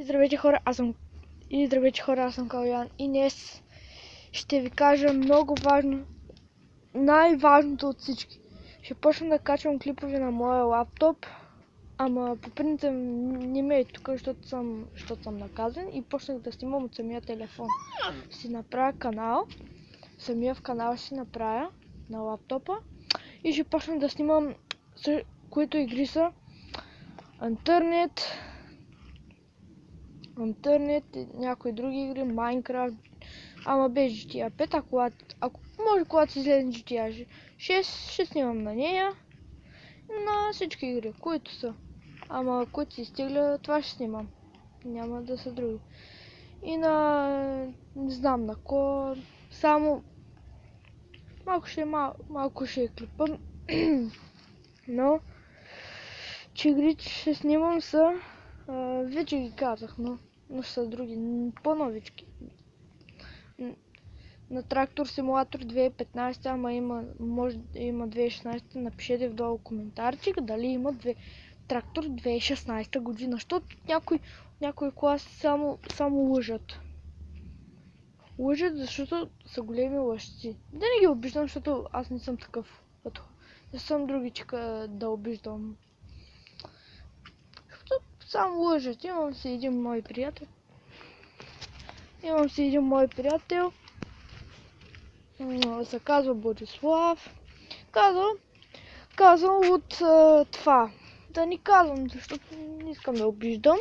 Здравейте хора, аз съм Калян и днес ще ви кажа много важно, най-важното от всички. Ще почна да качвам клипове на моя лаптоп, ама по принцип не ме е тук, защото съм наказан и почнах да снимам от самия телефон. Ще направя канал, самия в канал ще направя на лаптопа и ще почна да снимам, които игри са Интернет, някои други игри, Майнкрафт, ама без GTA 5, ако може когато си излезе GTA 6, ще снимам на нея, на всички игри, които са. Ама които си изтегля, това ще снимам. Няма да са други. И не знам на кой, само малко ще е клипъм, но че игрите ще снимам са, вече ги казах, но ще са други, по-новички. На Трактор Симулатор 2015, ама може да има 2016, напишете вдолу коментарчик дали има Трактор 2016 година, защото някои класи само лъжат. Лъжат, защото са големи лъжци. Да не ги обиждам, защото аз не съм такъв. Не съм други чека да обиждам. Защото само лъжат. Имам си един мой приятел. Се казва Борислав. Казвам от това. Да не казвам, защото не искам да обиждам.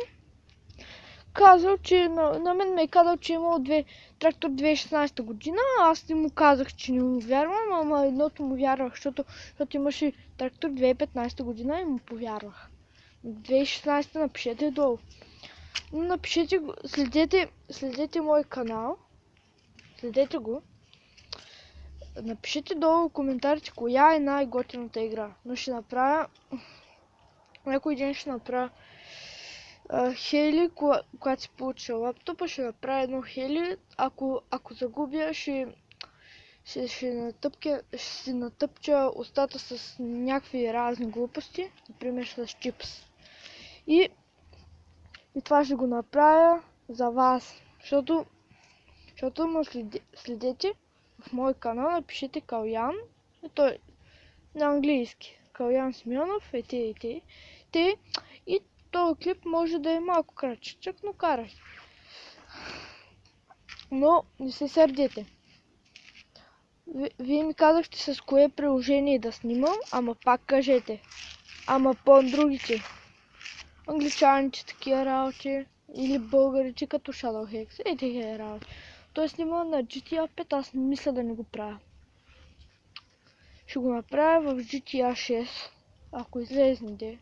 Казал, че на мен ме е казал, че е имал Трактор 2016 година. Аз не му казах, че не му вярвам, ама едното му вярвах, защото имаше Трактор 2015 година и му повярвах. 2016 напишете долу. Напишете го, следете мой канал. Следете го. Напишете долу в коментарите коя е най-готината игра. Но ще направя, някой ден ще направя Хейли, когато си получа лаптопа, ще направя едно Хейли. Ако загубя, ще си натъпча устата с някакви разни глупости, например с чипс. И това ще го направя за вас, защото ме следете в мой канал, напишете Калян, той на английски, Калян Симеонов, те, и този клип може да е малко кратчичък, но карай. Но не се сърдете. Вие ми казахте с кое приложение да снимам, ама пак кажете. Ама по-другите. Англичаните такива работи, или българите като Shadowhex, такива работи. Той снима на GTA 5, аз не мисля да не го правя. Ще го направя в GTA 6, ако излезне.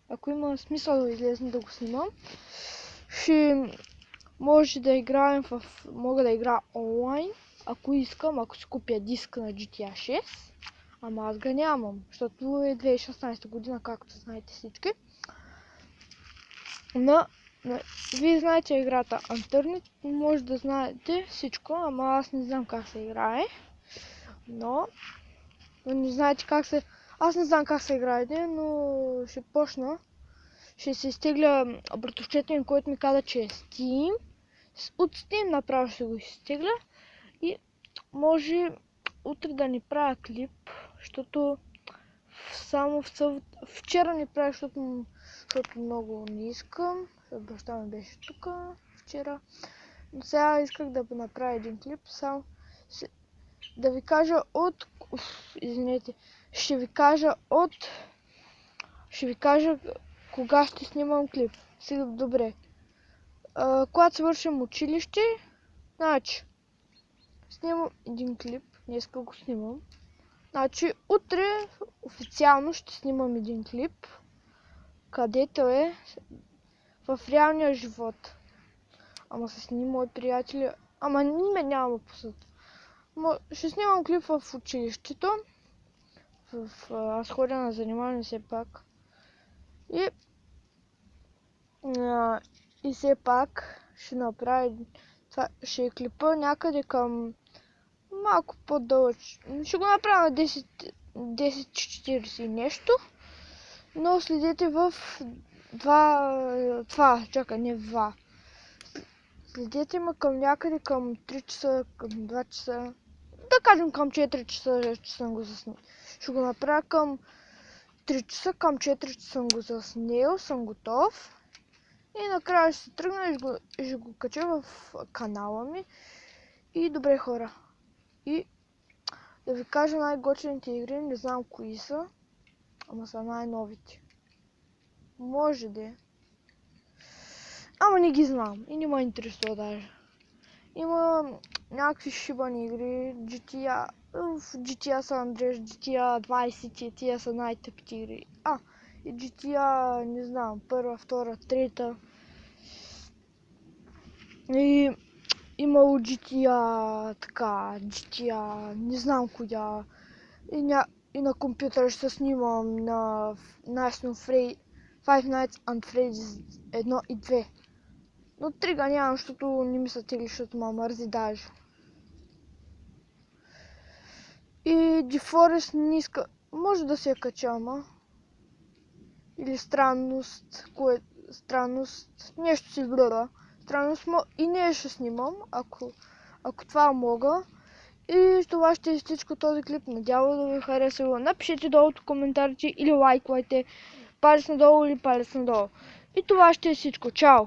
Ако има смисъл да излезне да го снимам, може да играем мога да играя онлайн, ако искам, ако си купя диск на GTA 6, ама аз го нямам, защото е 2016 година, както знаете всички. Вие знаете играта Интернет, може да знаете всичко, ама аз не знам как се играе. Но не знаете как се... Аз не знам как се играе, но ще почна. Ще се изтегля братовчетен, който ми каза, че е Steam. От Steam направо ще го изтегля. И може утре да ни правя клип, защото само вчера не правя, защото много не искам. Баща ми беше тук вчера. Но сега исках да направя един клип, само да ви кажа извинете, ще ви кажа кога ще снимам клип. Сега добре. Когато свършим училище, значи снимам един клип, днеска го снимам. Значи утре официално ще снимам един клип, където е в реалния живот. Ама с едни мои приятели, ама ме няма пуснат. Ще снимам клип в училището. Аз ходя на занимание все пак. И все пак ще направя това, ще е клипа някъде към малко по-дълъг. Ще го направя на 10:40 нещо. Но следете в чакай, не 2. Следете ме към някъде към 3 часа, към 2 часа. Да кажем към 4 часа, че съм го заснел. Ще го направя към 3 часа, към 4 часа съм го заснел, съм готов. И накрая ще се тръгна и ще го кача в канала ми. И добре хора. И да ви кажа най-готините игри, не знам кои са. Ама са най-новите. Може да е. Ама не ги знам и не ме интересува даже. Има някакви шибани игри, GTA San Andreas, GTA 20, тия са най-тъпите игри. И GTA, не знам, първа, втора, трета. И имало GTA, GTA, не знам коя. И на компютъра ще се снимам на Five Nights at Freddy's 1 и 2. Но 3 го нямам, защото не ми са тели, защото ма мързи даже. И DeForest не иска... Може да се я кача, ама. Или странност. Странност. Нещо си гледа. Странност и не ще снимам, ако това мога. И това ще е всичко този клип. Надявам да ви харесало. Напишете долу в коментарите или лайквайте. Палец надолу или палец надолу. И това ще е всичко. Чао!